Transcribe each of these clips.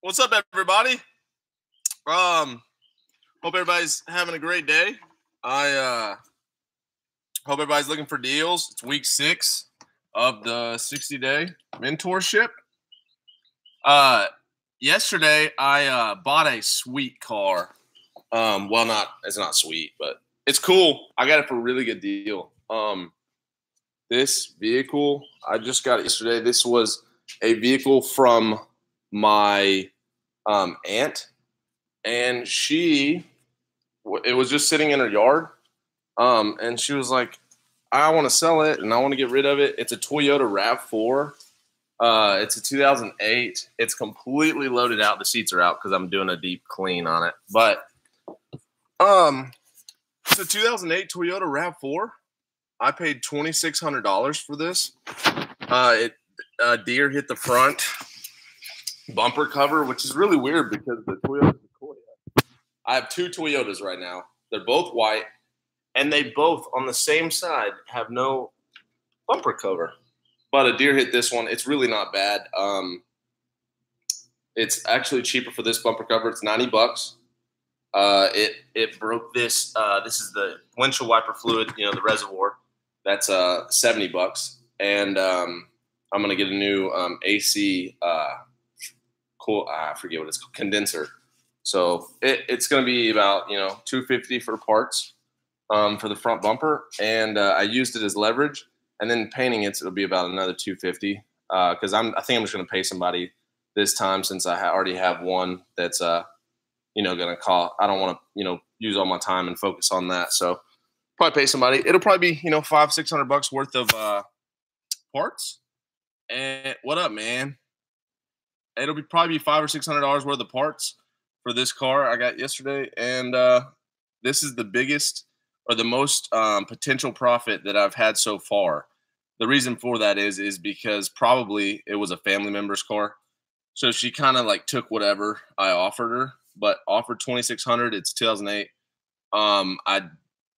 What's up, everybody? Um, Hope everybody's having a great day. I hope everybody's looking for deals. It's week 6 of the 60-day mentorship. Uh, Yesterday I bought a sweet car. It's not sweet, but it's cool. I got it for a really good deal. This vehicle I just got it yesterday. This was a vehicle from my aunt, and it was just sitting in her yard. And she was like, I want to sell it and I want to get rid of it. It's a Toyota RAV4. It's a 2008. It's completely loaded out. The seats are out because I'm doing a deep clean on it. But it's a 2008 Toyota RAV4. I paid $2,600 for this. Deer hit the front bumper cover, which is really weird because the Toyota Sequoia. I have 2 Toyotas right now. They're both white, and they both on the same side have no bumper cover. But a deer hit this one. It's really not bad. It's actually cheaper for this bumper cover. It's $90. It broke this. This is the windshield wiper fluid. The reservoir. That's $70, and I'm gonna get a new AC. I forget what it's called, condenser. So it's going to be about $250 for parts for the front bumper, and I used it as leverage. And then painting it'll be about another $250 because I think I'm just going to pay somebody this time since I already have one that's going to call. I don't want to use all my time and focus on that, so probably pay somebody. It'll probably be $500-600 worth of parts. And what up, man? It'll probably be $500 or $600 worth of parts for this car I got yesterday, and this is the biggest or the most potential profit that I've had so far. The reason for that is because probably it was a family member's car, so she kind of like took whatever I offered her, but offered $2,600. It's 2008.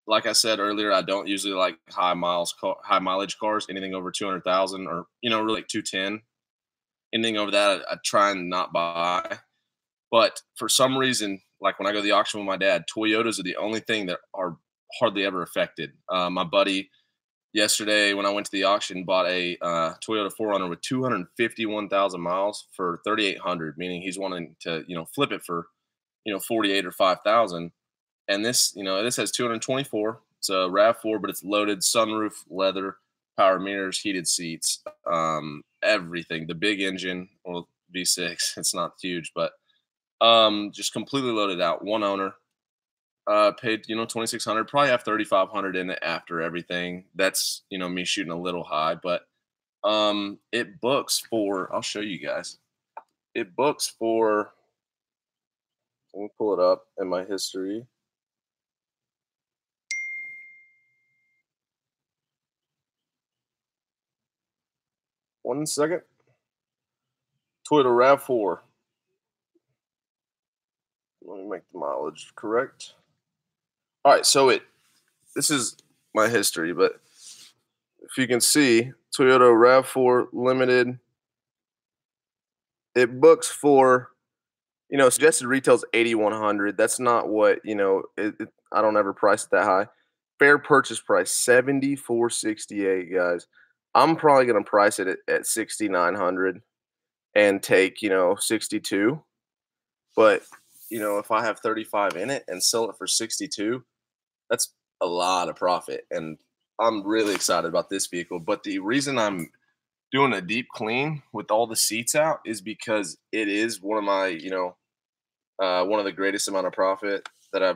Like I said earlier, I don't usually like high mileage cars. Anything over 200,000 or really like 210. Anything over that, I try and not buy. But for some reason, like when I go to the auction with my dad, Toyotas are the only thing that are hardly ever affected. My buddy yesterday, when I went to the auction, bought a Toyota 4Runner with 251,000 miles for $3,800, meaning he's wanting to flip it for 48 or 5,000. And this this has 224. It's a RAV4, but it's loaded, sunroof, leather, power mirrors, heated seats, everything. The big engine, well, V6. It's not huge, but just completely loaded out. One owner. Paid $2,600. Probably have $3,500 in it after everything. That's me shooting a little high, but it books for. I'll show you guys. It books for. Let me pull it up in my history. One second. Toyota RAV4. Let me make the mileage correct. All right, so this is my history, but if you can see, Toyota RAV4 Limited, it books for, suggested retail's $8,100. That's not what, I don't ever price it that high. Fair purchase price, $7,468, guys. I'm probably going to price it at $6,900 and take, $62. But, if I have 35 in it and sell it for 62, that's a lot of profit. And I'm really excited about this vehicle. But the reason I'm doing a deep clean with all the seats out is because it is one of my, one of the greatest amount of profit that I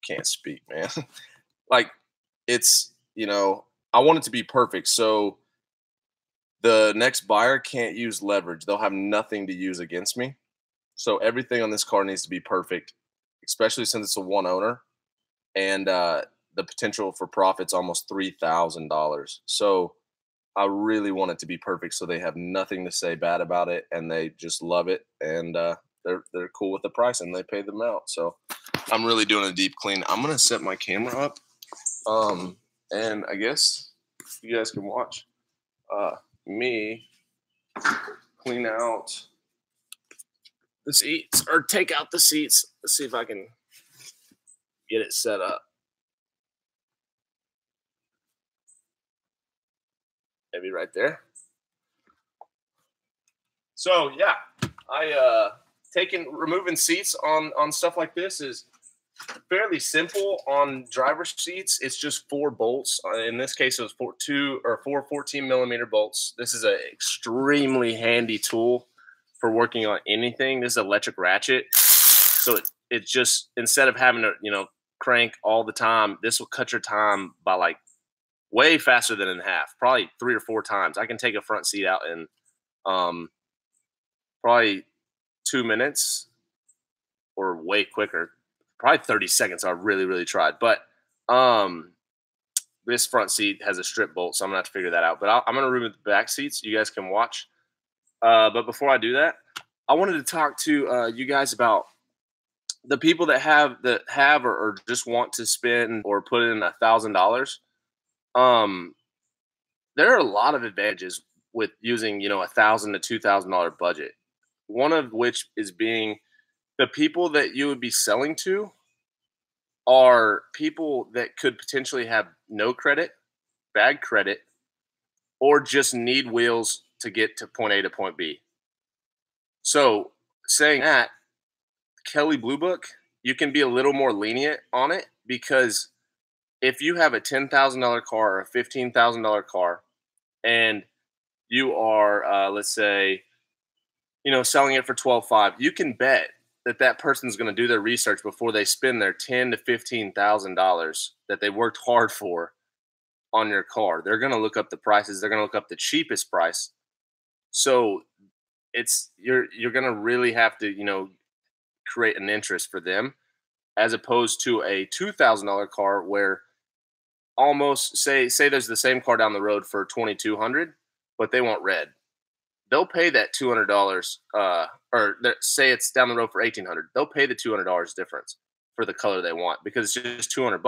can't speak, man. Like it's, I want it to be perfect. So the next buyer can't use leverage. They'll have nothing to use against me. So everything on this car needs to be perfect, especially since it's a one owner, and the potential for profit's almost $3,000. So I really want it to be perfect, so they have nothing to say bad about it, and they just love it, and they're cool with the price, and they pay them out. So I'm really doing a deep clean. I'm gonna set my camera up, and I guess you guys can watch me clean out the seats or take out the seats. Let's see if I can get it set up. Maybe right there. So yeah, I removing seats on stuff like this is fairly simple. On driver seats, it's just 4 bolts. In this case, it was four 14 millimeter bolts. This is an extremely handy tool for working on anything. This is electric ratchet, so it just, instead of having to crank all the time, this will cut your time by like way faster than in half, probably 3 or 4 times. I can take a front seat out in um, probably 2 minutes or way quicker, probably 30 seconds. I really, really tried. But this front seat has a strip bolt, so I'm going to have to figure that out. But I'm going to remove the back seats. You guys can watch. But before I do that, I wanted to talk to you guys about the people that have or just want to spend or put in $1,000. There are a lot of advantages with using, $1,000 to $2,000 budget. One of which is being the people that you would be selling to are people that could potentially have no credit, bad credit, or just need wheels to get to point A to point B. So, saying that, Kelley Blue Book, you can be a little more lenient on it, because if you have a $10,000 car or a $15,000 car and you are, let's say, selling it for 12.5, you can bet that person's going to do their research before they spend their $10,000 to $15,000 that they worked hard for on your car. They're going to look up the prices. They're going to look up the cheapest price. So you're going to really have to create an interest for them, as opposed to a $2,000 car where almost say there's the same car down the road for $2,200, but they want red. They'll pay that $200, or say it's down the road for $1,800. They'll pay the $200 difference for the color they want, because it's just $200.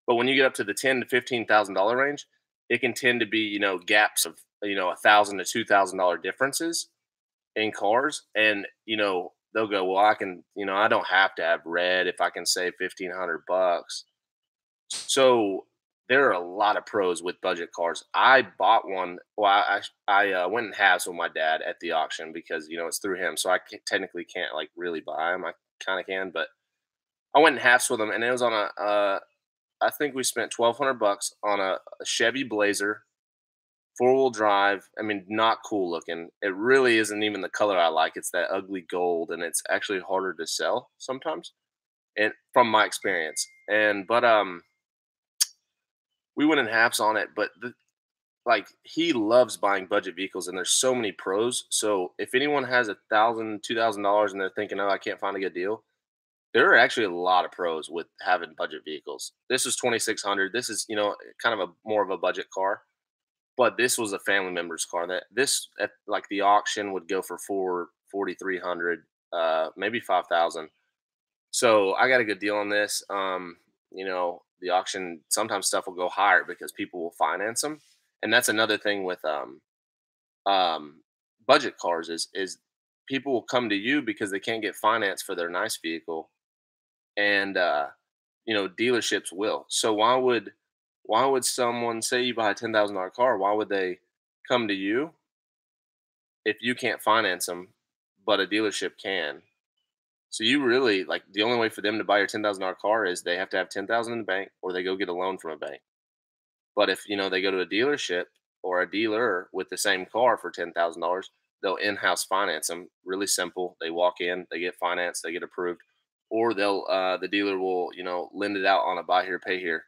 But when you get up to the $10,000 to $15,000 range, it can tend to be gaps of $1,000 to $2,000 differences in cars, and they'll go, well, I can I don't have to have red if I can save $1,500. So there are a lot of pros with budget cars. I bought one. Well, I went in halves with my dad at the auction, because it's through him, so I technically can't like really buy them. I kind of can, but I went in halves with them, and it was on I think we spent $1,200 on a Chevy Blazer, 4-wheel drive. I mean, not cool looking. It really isn't even the color I like. It's that ugly gold, and it's actually harder to sell sometimes, and from my experience. But we went in halves on it, but like, he loves buying budget vehicles, and there's so many pros. So if anyone has $1,000, $2,000 and they're thinking, oh, I can't find a good deal, there are actually a lot of pros with having budget vehicles. This is 2,600. This is kind of a more of a budget car, but this was a family member's car. That this at like the auction would go for 4,300, maybe 5,000. So I got a good deal on this. The auction, sometimes stuff will go higher because people will finance them, and that's another thing with um, budget cars is people will come to you because they can't get finance for their nice vehicle, and dealerships will. So why would someone, say you buy a $10,000 car? Why would they come to you if you can't finance them, but a dealership can? So you really, like, the only way for them to buy your $10,000 car is they have to have 10,000 in the bank, or they go get a loan from a bank. But if they go to a dealership or a dealer with the same car for $10,000, they'll in-house finance them. Really simple. They walk in, they get financed, they get approved, or the dealer will lend it out on a buy here, pay here.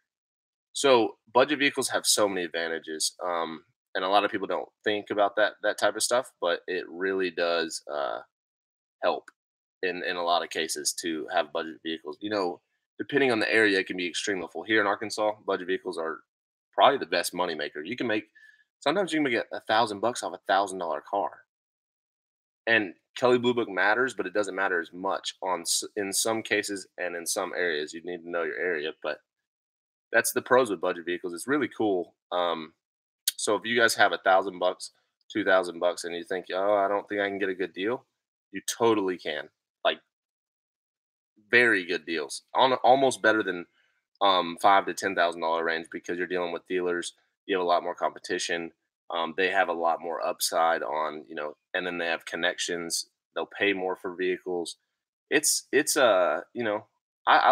So budget vehicles have so many advantages, and a lot of people don't think about that type of stuff, but it really does help in a lot of cases to have budget vehicles. Depending on the area, it can be extremely helpful. Here in Arkansas, budget vehicles are probably the best money maker. Sometimes you can make $1,000 off $1,000 car. And Kelley Blue Book matters, but it doesn't matter as much in some cases, and in some areas. You need to know your area, but that's the pros with budget vehicles. It's really cool. So if you guys have $1,000, $2,000, and you think, oh, I don't think I can get a good deal, You totally can. Like, very good deals. On almost better than five to $10,000 range because you're dealing with dealers. You have a lot more competition. They have a lot more upside on, and then they have connections. They'll pay more for vehicles. I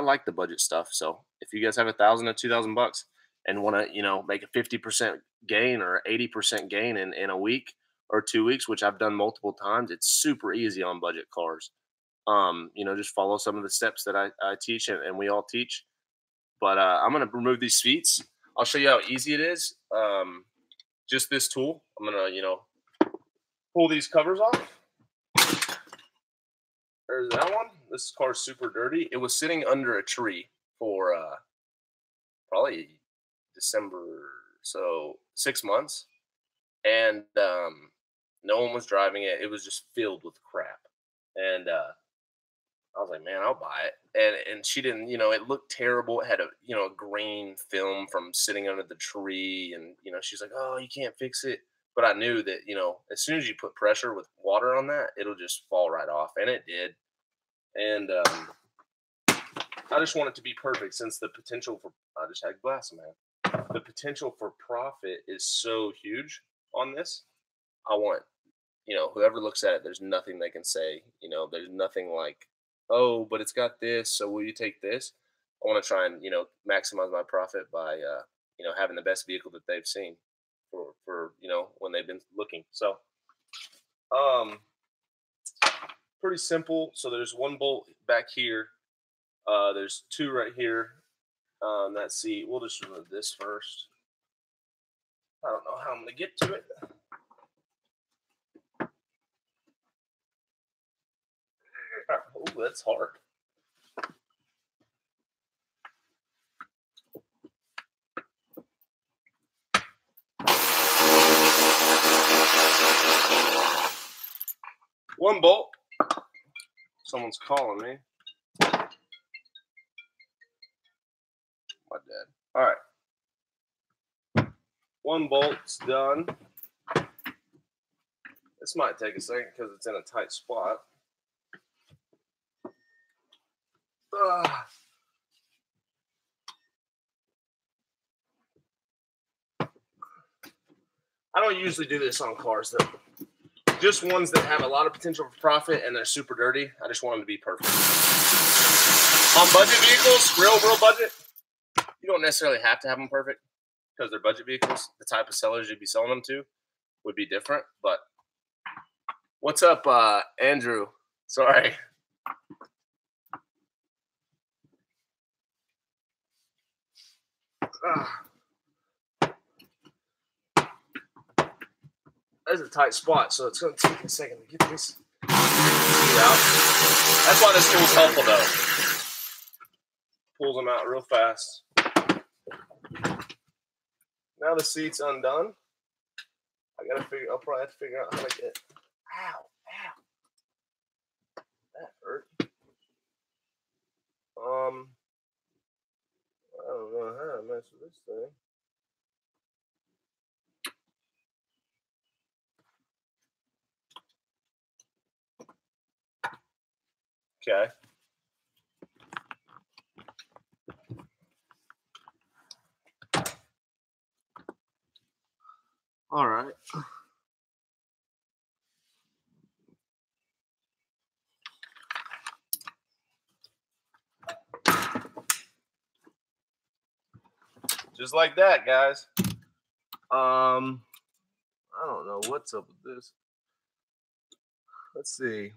like the budget stuff. So if you guys have 1,000 to 2,000 bucks and want to, make a 50% gain or 80% gain in a week or 2 weeks, which I've done multiple times, it's super easy on budget cars. Just follow some of the steps that I teach and we all teach. But I'm going to remove these seats. I'll show you how easy it is. Just this tool. I'm going to, pull these covers off. There's that one. This car's super dirty. It was sitting under a tree for probably December, so 6 months. And no one was driving it. It was just filled with crap. And I was like, man, I'll buy it. And she didn't, it looked terrible. It had a green film from sitting under the tree. And, she's like, oh, you can't fix it. But I knew that, as soon as you put pressure with water on that, it'll just fall right off. And it did. And I just want it to be perfect since the potential for, I just had glass, man. The potential for profit is so huge on this. I want, whoever looks at it, there's nothing they can say. There's nothing like, oh, but it's got this, so will you take this? I want to try and, maximize my profit by, having the best vehicle that they've seen for when they've been looking. So, pretty simple. So there's one bolt back here. There's two right here. That seat. We'll just remove this first. I don't know how I'm going to get to it. Oh, that's hard. One bolt. Someone's calling me. My dad. All right. One bolt's done. This might take a second because it's in a tight spot. I don't usually do this on cars though. Just ones that have a lot of potential for profit and they're super dirty. I just want them to be perfect. On budget vehicles, real budget, you don't necessarily have to have them perfect because they're budget vehicles. The type of sellers you'd be selling them to would be different. But what's up, Andrew? Sorry. That's a tight spot, so it's going to take a second to get this out. That's why this tool's helpful, though. Pulls them out real fast. Now the seat's undone. I'll probably have to figure out how to get. Ow. That hurt. I don't know how to mess with this thing. Okay. All right. Just like that, guys. I don't know what's up with this. Let's see.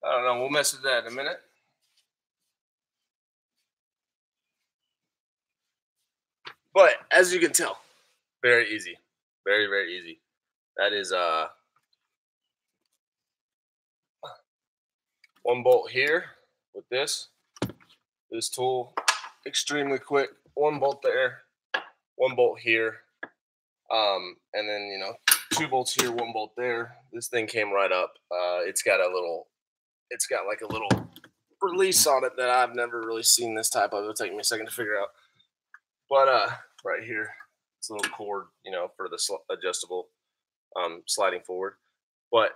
I don't know. We'll mess with that in a minute. But as you can tell, very easy. Very, very easy. That is one bolt here with this tool, extremely quick. One bolt there, one bolt here, and then 2 bolts here, 1 bolt there. This thing came right up. It's got like a little release on it that I've never really seen this type of. It'll take me a second to figure out. But right here, it's a little cord, for the adjustable sliding forward. But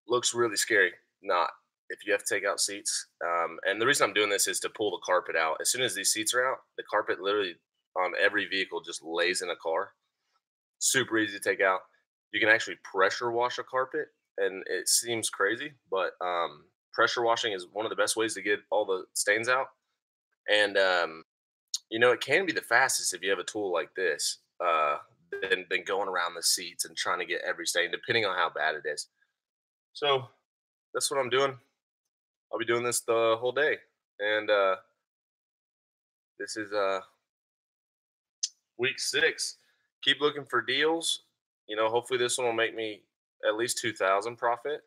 looks really scary. Not if you have to take out seats. And the reason I'm doing this is to pull the carpet out. As soon as these seats are out, the carpet literally on every vehicle just lays in a car. Super easy to take out. You can actually pressure wash a carpet, and it seems crazy, but pressure washing is one of the best ways to get all the stains out. And it can be the fastest if you have a tool like this, than going around the seats and trying to get every stain, depending on how bad it is. So that's what I'm doing. I'll be doing this the whole day, and this is week 6. Keep looking for deals. Hopefully this one will make me at least 2,000 profit.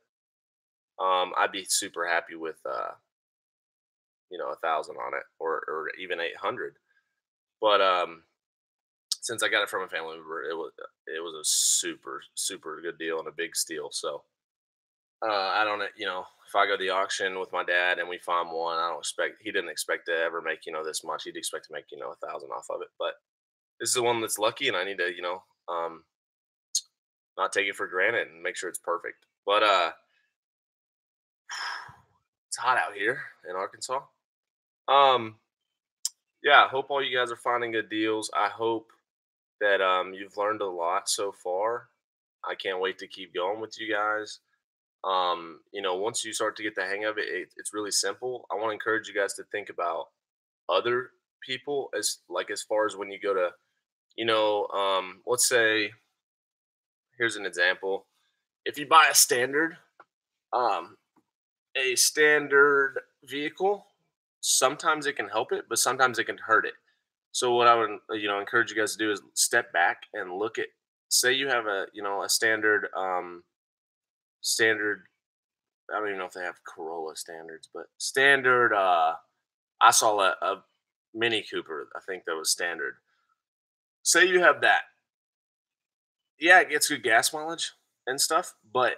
I'd be super happy with 1,000 on it, or even 800. But since I got it from a family member, it was a super super good deal and a big steal. So I don't, if I go to the auction with my dad and we find one, he didn't expect to ever make, this much. He'd expect to make, 1,000 off of it. But this is the one that's lucky, and I need to, not take it for granted and make sure it's perfect. But it's hot out here in Arkansas. Yeah, I hope all you guys are finding good deals. I hope that you've learned a lot so far. I can't wait to keep going with you guys. Once you start to get the hang of it, it's really simple. I want to encourage you guys to think about other people as far as when you go to, let's say, here's an example. If you buy um, a standard vehicle, sometimes it can help it, but sometimes it can hurt it. So what I would, encourage you guys to do is step back and look at, say you have a standard, I don't even know if they have Corolla standards, but standard, I saw a Mini Cooper, I think that was standard. Say you have that. Yeah, it gets good gas mileage and stuff, but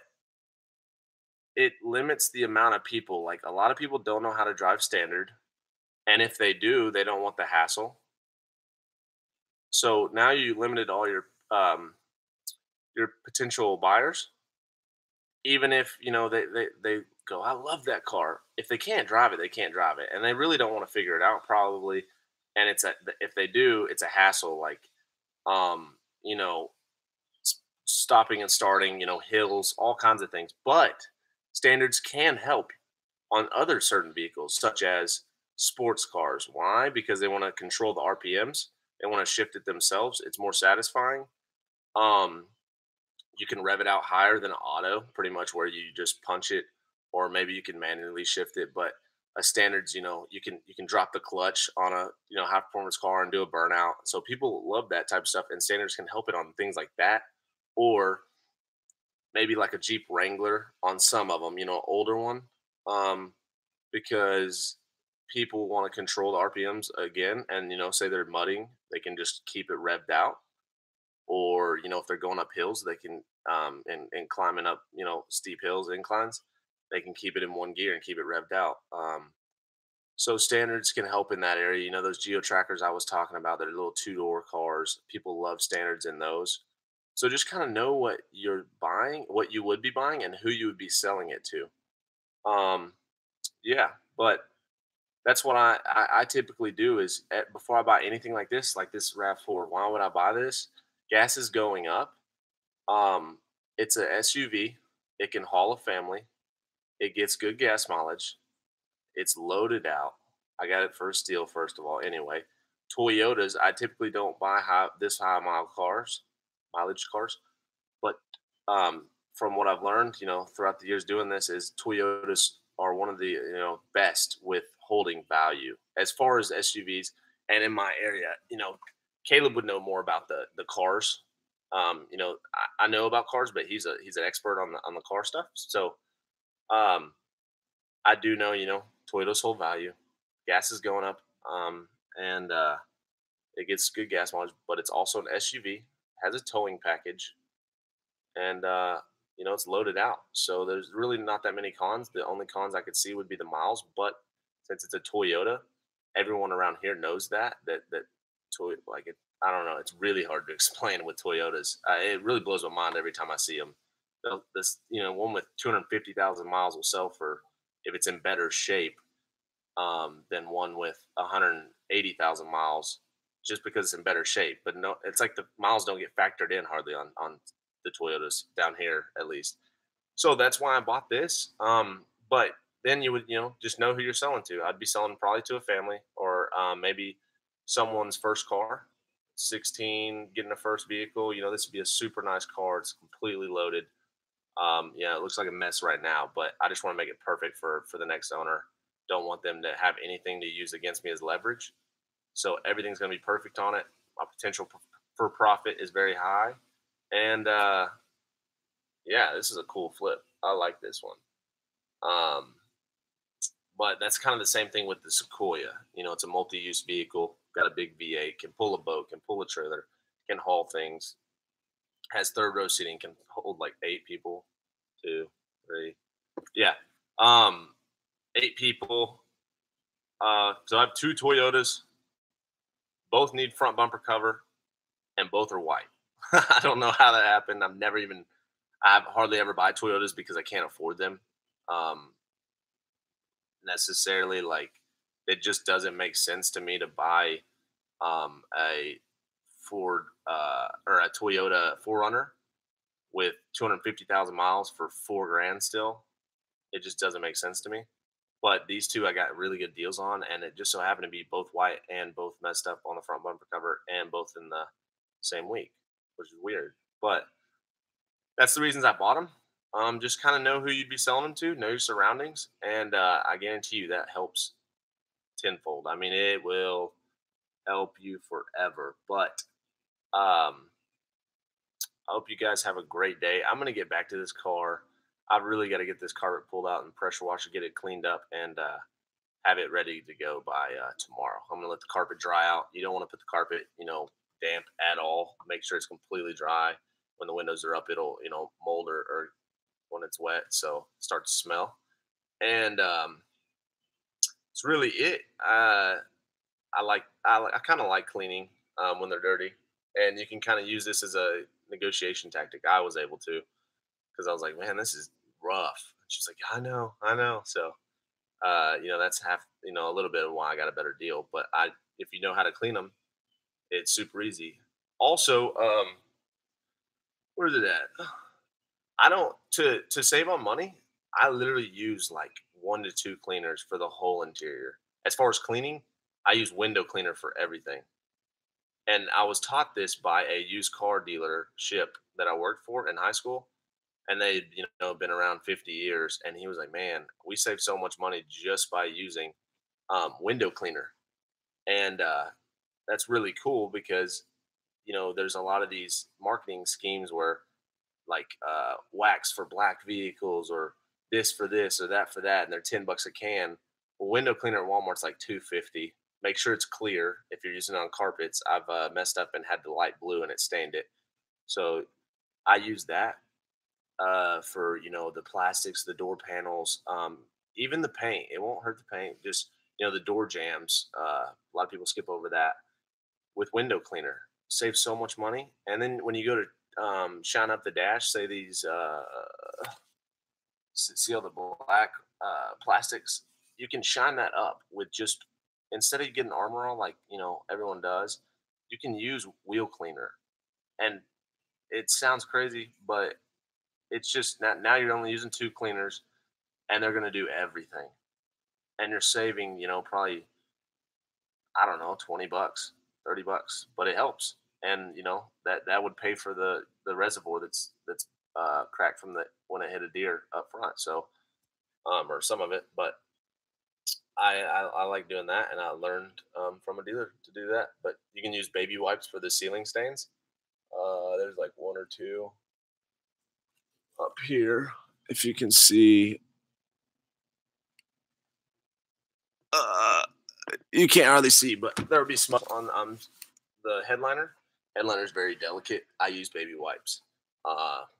it limits the amount of people. Like, a lot of people don't know how to drive standard, and if they do, they don't want the hassle. So now you limited all your potential buyers. Even if they go, I love that car. If they can't drive it, they can't drive it, and they really don't want to figure it out probably. And if they do, it's a hassle. Like, um, you know, stopping and starting, hills, all kinds of things. But standards can help on other certain vehicles, such as sports cars. Why? Because they want to control the RPMs. They want to shift it themselves. It's more satisfying. Um, you can rev it out higher than an auto, pretty much, where you just punch it, or maybe you can manually shift it. But a standards, you can drop the clutch on a high performance car and do a burnout. So people love that type of stuff, and standards can help it on things like that, or maybe like a Jeep Wrangler on some of them, older one, um, because people want to control the RPMs again, and say they're mudding, they can just keep it revved out, or if they're going up hills, they can and climbing up steep hills, inclines, they can keep it in one gear and keep it revved out. So standards can help in that area. Those geo trackers I was talking about, they're little two-door cars. People love standards in those. So just kind of know what you're buying, what you would be buying, and who you would be selling it to. Um, yeah, but that's what I typically do is, before I buy anything like this RAV4. Why would I buy this? Gas is going up. Um, it's a SUV. It can haul a family. It gets good gas mileage. It's loaded out. I got it for a steal, first of all. Anyway, Toyotas, I typically don't buy this high mileage cars. But from what I've learned, throughout the years doing this, is Toyotas are one of the best with holding value as far as SUVs. And in my area, Caleb would know more about the cars. I know about cars, but he's an expert on the car stuff. So um, I do know, Toyota's hold value. Gas is going up, and it gets good gas mileage, but it's also an SUV, has a towing package, and it's loaded out. So there's really not that many cons. The only cons I could see would be the miles, but since it's a Toyota, everyone around here knows that toy like it. I don't know. It's really hard to explain with Toyotas. It really blows my mind every time I see them. This one with 250,000 miles will sell for, if it's in better shape, than one with 180,000 miles, just because it's in better shape. But no, it's like the miles don't get factored in hardly on the Toyotas down here, at least. So that's why I bought this. But then you would, just know who you're selling to. I'd be selling probably to a family, or maybe someone's first car, 16, getting a first vehicle. This would be a super nice car. It's completely loaded. Yeah, it looks like a mess right now, but I just want to make it perfect for the next owner. Don't want them to have anything to use against me as leverage. So everything's going to be perfect on it. My potential for profit is very high, and yeah, this is a cool flip. I like this one. Um, but that's kind of the same thing with the Sequoia. It's a multi-use vehicle, got a big V8, can pull a boat, can pull a trailer, can haul things, has third row seating, can hold like 8 people, 2, 3, yeah, um, 8 people. So I have 2 Toyotas, both need front bumper cover, and both are white. I don't know how that happened. I hardly ever buy Toyotas because I can't afford them. Um, Necessarily, like, it just doesn't make sense to me to buy a Ford or a Toyota 4Runner with 250,000 miles for 4 grand still. It just doesn't make sense to me. But these two I got really good deals on, and it just so happened to be both white and both messed up on the front bumper cover and both in the same week, which is weird. But that's the reasons I bought them. Just kind of know who you'd be selling them to, know your surroundings, and I guarantee you that helps tenfold. I mean, it will help you forever. But I hope you guys have a great day. I'm gonna get back to this car. I've really got to get this carpet pulled out and pressure washer, get it cleaned up, and have it ready to go by tomorrow. I'm gonna let the carpet dry out. You don't want to put the carpet, damp at all. Make sure it's completely dry. When the windows are up, it'll, mold or when it's wet, so start to smell. And it's really it. I kind of like cleaning when they're dirty, and you can kind of use this as a negotiation tactic. I was able to, because I was like, man, this is rough. And she's like, I know. So that's half, a little bit of why I got a better deal. But if you know how to clean them, it's super easy. Also, where's it at? I don't to save on money. I literally use like 1 to 2 cleaners for the whole interior. As far as cleaning, I use window cleaner for everything. And I was taught this by a used car dealership that I worked for in high school, and they'd been around 50 years. And he was like, "Man, we save so much money just by using window cleaner," and that's really cool because there's a lot of these marketing schemes where like wax for black vehicles or this for this or that for that, and they're $10 a can. Well, window cleaner at Walmart's like 250. Make sure it's clear. If you're using it on carpets, I've messed up and had the light blue and it stained it. So I use that for the plastics, the door panels, even the paint. It won't hurt the paint. Just the door jams. A lot of people skip over that with window cleaner. Save so much money. And then when you go to shine up the dash, say these see all the black plastics, you can shine that up with just, instead of getting Armor All like everyone does, you can use wheel cleaner. And it sounds crazy, but it's just now you're only using 2 cleaners, and they're going to do everything, and you're saving probably, I don't know, $20, $30, but it helps. And that would pay for the reservoir that's cracked from the when it hit a deer up front. So or some of it, but I like doing that, and I learned from a dealer to do that. But you can use baby wipes for the ceiling stains. There's like 1 or 2 up here, if you can see. Uh, you can't hardly see, but there will be smoke on the headliner. Headliner is very delicate. I use baby wipes.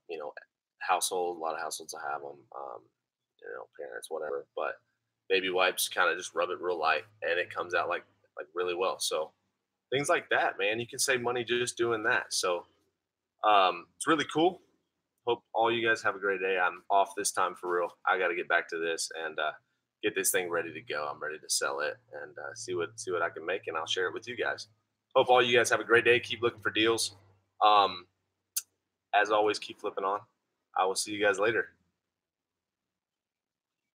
You know, household. A lot of households will have them. You know, parents, whatever. But baby wipes kind of just rub it real light, and it comes out like really well. So things like that, man. You can save money just doing that. So it's really cool. Hope all you guys have a great day. I'm off this time for real. I got to get back to this and get this thing ready to go. I'm ready to sell it and see what I can make, and I'll share it with you guys. Hope all you guys have a great day. Keep looking for deals. Um, as always, keep flipping on. I will see you guys later.